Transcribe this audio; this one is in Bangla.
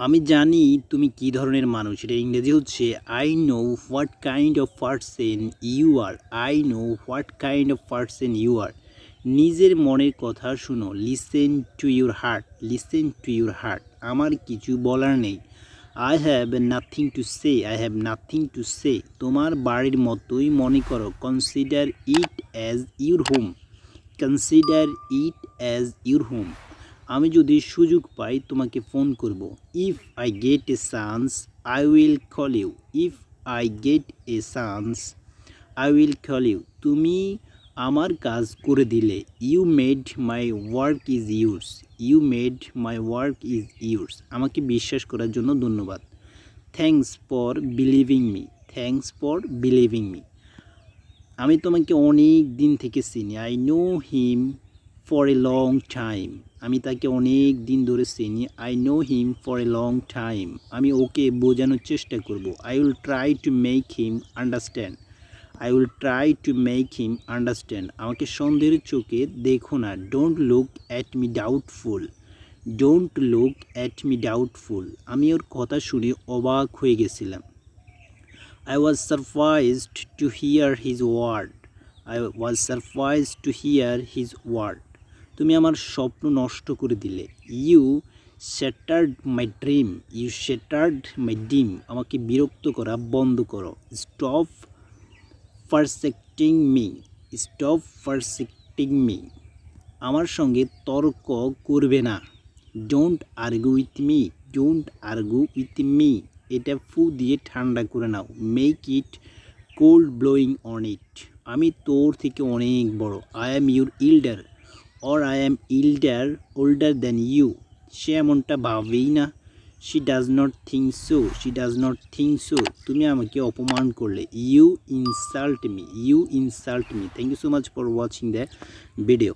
আমি জানি তুমি কী ধরনের মানুষ। এটা ইংরেজি হচ্ছে I know what kind of person you are. I know what kind of person you are. নিজের মনের কথা শুনো। Listen to your heart. Listen to your heart. আমার কিছু বলার নেই। I have nothing to say. I have nothing to say. তোমার বাড়ির মতোই মনে করো। Consider it as your home. Consider it as your home. আমি যদি সুযোগ পাই তোমাকে ফোন করব। If I get a chance I will call you. If I get a chance I will call you. তুমি আমার কাজ করে দিলে। You made my work is yours. You made my work is yours. আমাকে বিশ্বাস করার জন্য ধন্যবাদ। Thanks for believing me. Thanks for believing me. আমি তোমাকে অনেক দিন থেকে চিনি। I know him for a long time. আমি তাকে অনেক দিন ধরে চিনি। I know him for a long time. আমি ওকে বোঝানোর চেষ্টা করব। I will try to make him understand. I will try to make him understand. আমাকে সন্দেহের চোখে দেখো না। Don't look at me doubtful. Don't look at me doubtful. আমি ওর কথা শুনে অবাক হয়ে গেছিলাম। I was surprised to hear his word. I was surprised to hear his word. তুমি আমার স্বপ্ন নষ্ট করে দিলে। You shattered my dream. You shattered my dream. আমাকে বিরক্ত করা বন্ধ করো। Stop persecuting me. Stop persecuting me. আমার সঙ্গে তর্ক করবে না। Don't argue with me. Don't argue with me. এটা ফু দিয়ে ঠান্ডা করে নাও। Make it cold blowing on it. আমি তোর থেকে অনেক বড়। I am your elder or I am elder older than you. সে এমনটা ভাবেই না। She does not think so. She does not think so. তুমি আমাকে অপমান করলে। You insult me. You insult me. Thank you so much for watching the video.